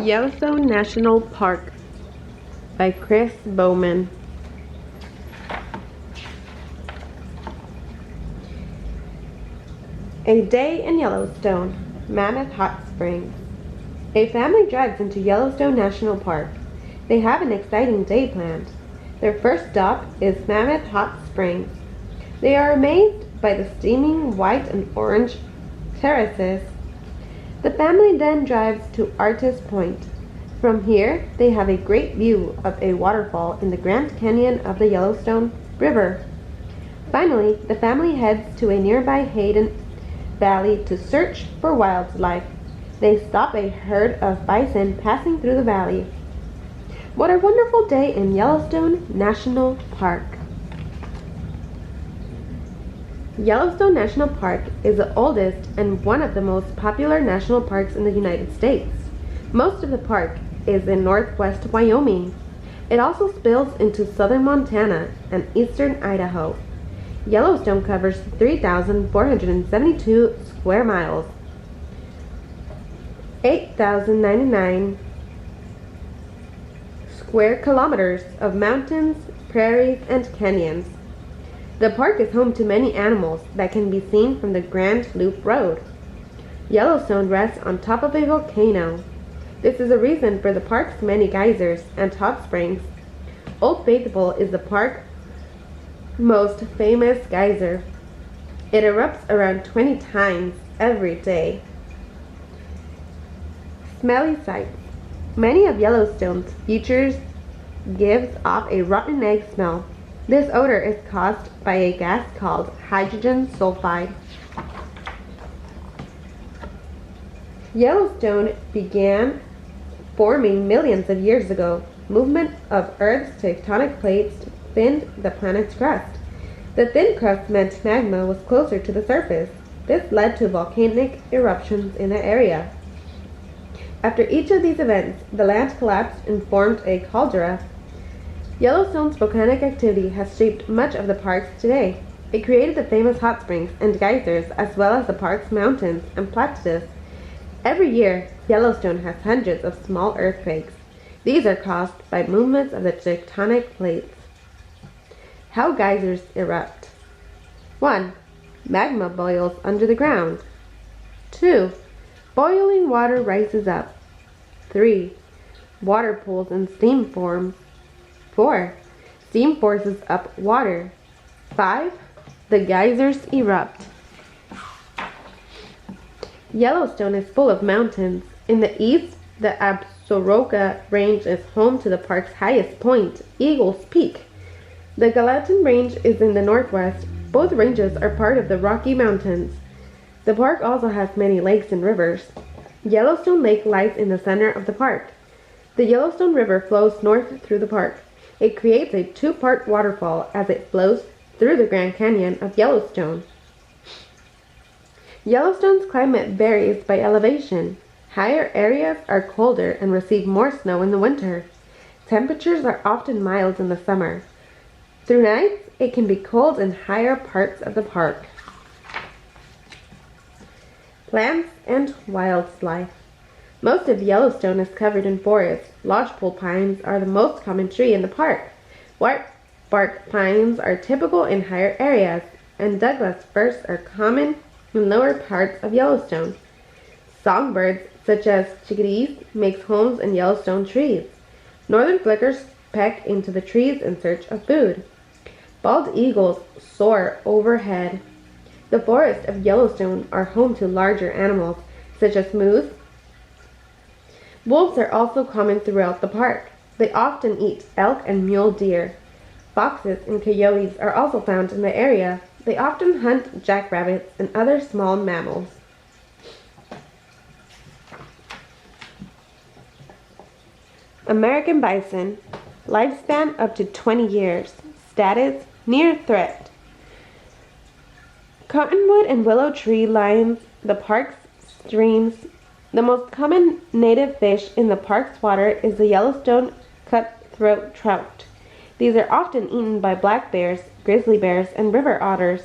Yellowstone National Park by Chris BOWMAN. A day in Yellowstone, Mammoth Hot Springs. A family drives into Yellowstone National Park. They have an exciting day planned. Their first stop is Mammoth Hot Springs. They are amazed by the steaming white and orange terraces. The family then drives to Artist Point. From here, they have a great view of a waterfall in the Grand Canyon of the Yellowstone River. Finally, the family heads to a nearby Hayden Valley to search for wildlife. They stop a herd of bison passing through the valley. What a wonderful day in Yellowstone National Park! Yellowstone National Park is the oldest and one of the most popular national parks in the United States. Most of the park is in northwest Wyoming. It also spills into southern Montana and eastern Idaho. Yellowstone covers 3,472 square miles, 8,099 square kilometers of mountains, prairies, and canyons. The park is home to many animals that can be seen from the Grand Loop Road. Yellowstone rests on top of a volcano. This is a reason for the park's many geysers and hot springs. Old Faithful is the park's most famous geyser. It erupts around 20 times every day. Smelly sights. Many of Yellowstone's features gives off a rotten egg smell. This odor is caused by a gas called hydrogen sulfide. Yellowstone began forming millions of years ago. Movement of Earth's tectonic plates thinned the planet's crust. The thin crust meant magma was closer to the surface. This led to volcanic eruptions in the area. After each of these events, the land collapsed and formed a caldera. Yellowstone's volcanic activity has shaped much of the parks today. It created the famous hot springs and geysers, as well as the park's mountains and plateaus. Every year, Yellowstone has hundreds of small earthquakes. These are caused by movements of the tectonic plates. How geysers erupt. 1. Magma boils under the ground. 2. Boiling water rises up. 3. Water pools and steam forms. 4. Steam forces up water. 5. The geysers erupt. Yellowstone is full of mountains. In the east, the Absaroka Range is home to the park's highest point, Eagles Peak. The Gallatin Range is in the northwest. Both ranges are part of the Rocky Mountains. The park also has many lakes and rivers. Yellowstone Lake lies in the center of the park. The Yellowstone River flows north through the park. It creates a two-part waterfall as it flows through the Grand Canyon of Yellowstone. Yellowstone's climate varies by elevation. Higher areas are colder and receive more snow in the winter. Temperatures are often mild in the summer. Through nights, it can be cold in higher parts of the park. Plants and wildlife. Most of Yellowstone is covered in forest. Lodgepole pines are the most common tree in the park. White bark pines are typical in higher areas, and Douglas firs are common in lower parts of Yellowstone. Songbirds, such as chickadees, make homes in Yellowstone trees. Northern flickers peck into the trees in search of food. Bald eagles soar overhead. The forests of Yellowstone are home to larger animals, such as moose. Wolves are also common throughout the park. They often eat elk and mule deer. Foxes and coyotes are also found in the area. They often hunt jackrabbits and other small mammals. American bison. Lifespan up to 20 years. Status near threat. Cottonwood and willow tree lines the park's streams. The most common native fish in the park's water is the Yellowstone cutthroat trout. These are often eaten by black bears, grizzly bears, and river otters.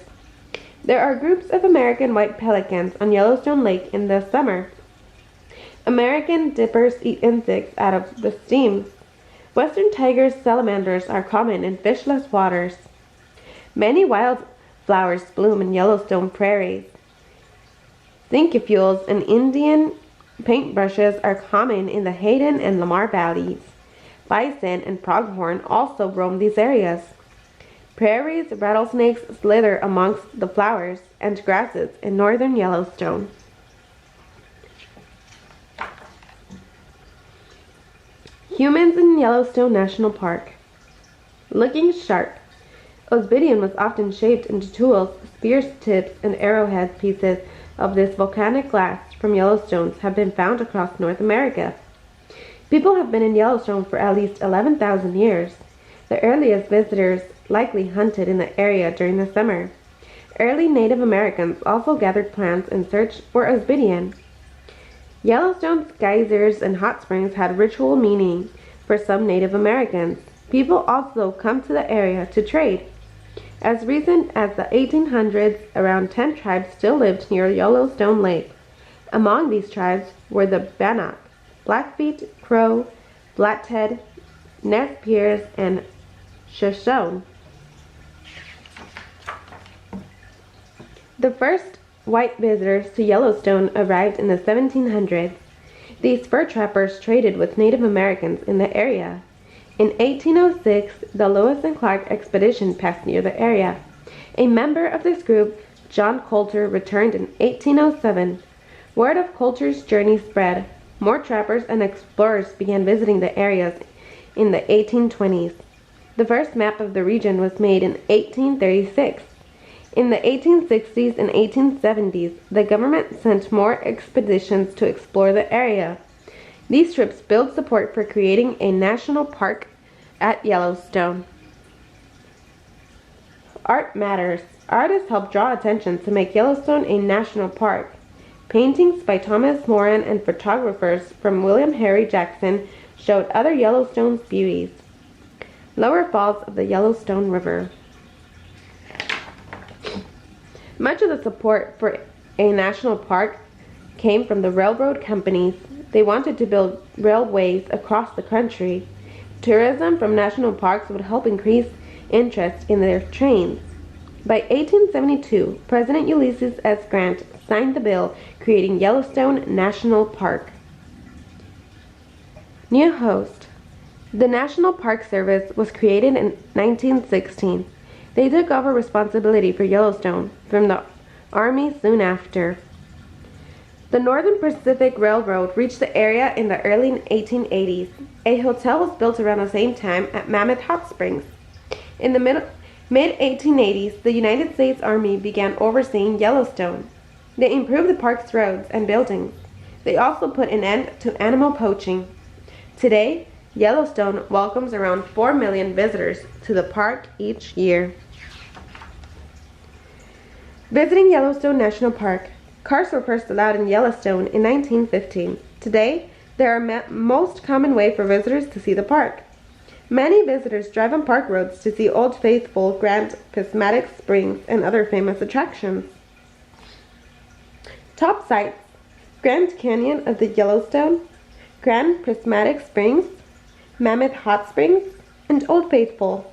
There are groups of American white pelicans on Yellowstone Lake in the summer. American dippers eat insects out of the steams. Western tigers, salamanders are common in fishless waters. Many wildflowers bloom in Yellowstone prairies. Cinquefuels and Indian paintbrushes are common in the Hayden and Lamar valleys. Bison and pronghorn also roam these areas. Prairies rattlesnakes slither amongst the flowers and grasses in northern Yellowstone. Humans in Yellowstone National Park. Looking sharp. Obsidian was often shaped into tools. Spear tips and arrowhead pieces of this volcanic glass from Yellowstone have been found across North America. People have been in Yellowstone for at least 11,000 years. The earliest visitors likely hunted in the area during the summer. Early Native Americans also gathered plants in search for obsidian. Yellowstone's geysers and hot springs had ritual meaning for some Native Americans. People also come to the area to trade. As recent as the 1800s, around 10 tribes still lived near Yellowstone Lake. Among these tribes were the Bannock, Blackfeet, Crow, Flathead, Nez Perce, and Shoshone. The first white visitors to Yellowstone arrived in the 1700s. These fur trappers traded with Native Americans in the area. In 1806, the Lewis and Clark expedition passed near the area. A member of this group, John Coulter, returned in 1807. Word of Coulter's journey spread. More trappers and explorers began visiting the areas in the 1820s. The first map of the region was made in 1836. In the 1860s and 1870s, the government sent more expeditions to explore the area. These trips built support for creating a national park at Yellowstone. Art matters. Artists helped draw attention to make Yellowstone a national park. Paintings by Thomas Moran and photographers from William Henry Jackson showed other Yellowstone's beauties. Lower falls of the Yellowstone River. Much of the support for a national park came from the railroad companies. They wanted to build railways across the country. Tourism from national parks would help increase interest in their trains. By 1872, President Ulysses S. Grant signed the bill creating Yellowstone National Park. New host. The National Park Service was created in 1916. They took over responsibility for Yellowstone from the Army soon after. The Northern Pacific Railroad reached the area in the early 1880s. A hotel was built around the same time at Mammoth Hot Springs. In the mid-1880s, the United States Army began overseeing Yellowstone. They improved the park's roads and buildings. They also put an end to animal poaching. Today, Yellowstone welcomes around 4 million visitors to the park each year. Visiting Yellowstone National Park. Cars were first allowed in Yellowstone in 1915. Today, they are the most common way for visitors to see the park. Many visitors drive on park roads to see Old Faithful, Grand Prismatic Springs, and other famous attractions. Top sites: Grand Canyon of the Yellowstone, Grand Prismatic Springs, Mammoth Hot Springs, and Old Faithful.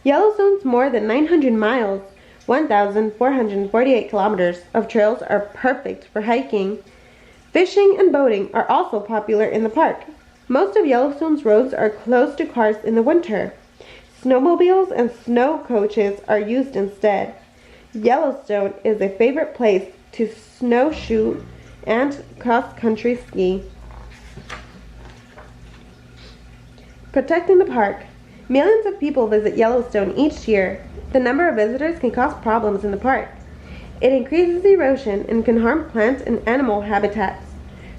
Yellowstone's more than 900 miles, 1,448 kilometers of trails are perfect for hiking. Fishing and boating are also popular in the park. Most of Yellowstone's roads are closed to cars in the winter. Snowmobiles and snow coaches are used instead. Yellowstone is a favorite place to snowshoe and cross-country ski. Protecting the park. Millions of people visit Yellowstone each year. The number of visitors can cause problems in the park. It increases erosion and can harm plant and animal habitats.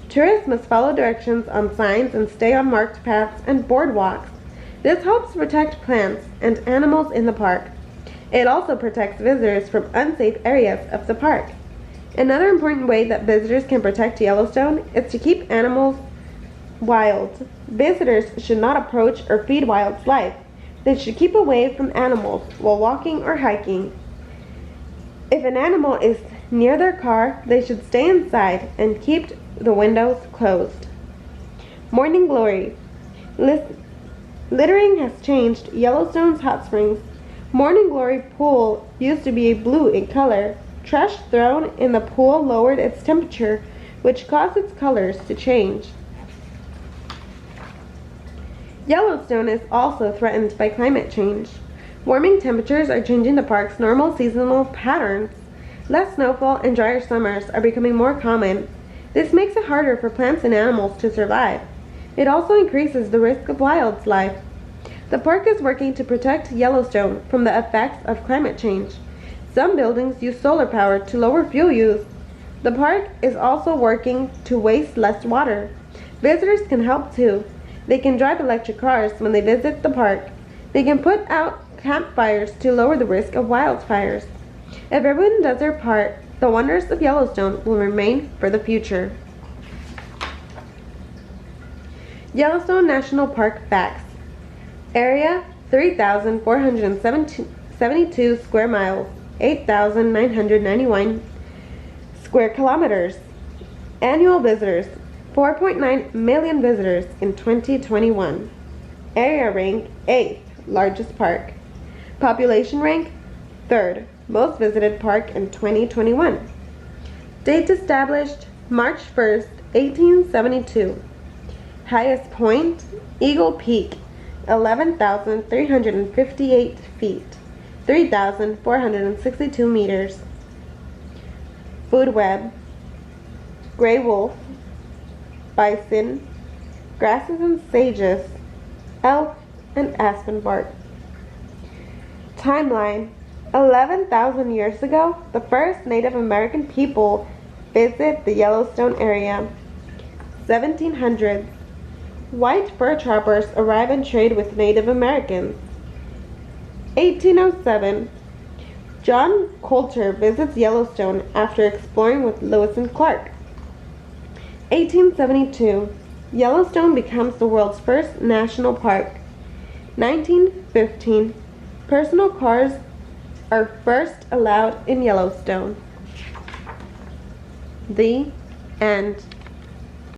Tourists must follow directions on signs and stay on marked paths and boardwalks. This helps protect plants and animals in the park. It also protects visitors from unsafe areas of the park. Another important way that visitors can protect Yellowstone is to keep animals wild. Visitors should not approach or feed wildlife. They should keep away from animals while walking or hiking. If an animal is near their car, they should stay inside and keep the windows closed. Morning glory. Littering has changed Yellowstone's hot springs. Morning glory pool used to be blue in color. Trash thrown in the pool lowered its temperature, which caused its colors to change. Yellowstone is also threatened by climate change. Warming temperatures are changing the park's normal seasonal patterns. Less snowfall and drier summers are becoming more common. This makes it harder for plants and animals to survive. It also increases the risk of wildlife. The park is working to protect Yellowstone from the effects of climate change. Some buildings use solar power to lower fuel use. The park is also working to waste less water. Visitors can help too. They can drive electric cars when they visit the park. They can put out campfires to lower the risk of wildfires. If everyone does their part, the wonders of Yellowstone will remain for the future. Yellowstone National Park facts. Area 3,472 square miles, 8,991 square kilometers. Annual visitors, 4.9 million visitors in 2021. Area rank 8th largest park. Population rank 3rd most visited park in 2021. Date established March 1st, 1872. Highest point, Eagle Peak, 11,358 feet, 3,462 meters. Food web, gray wolf, bison, grasses and sages, elk, and aspen bark. Timeline: 11,000 years ago, the first Native American people visit the Yellowstone area. 1700s, white fur trappers arrive and trade with Native Americans. 1807, John Coulter visits Yellowstone after exploring with Lewis and Clark. 1872, Yellowstone becomes the world's first national park. 1915, personal cars are first allowed in Yellowstone. The end.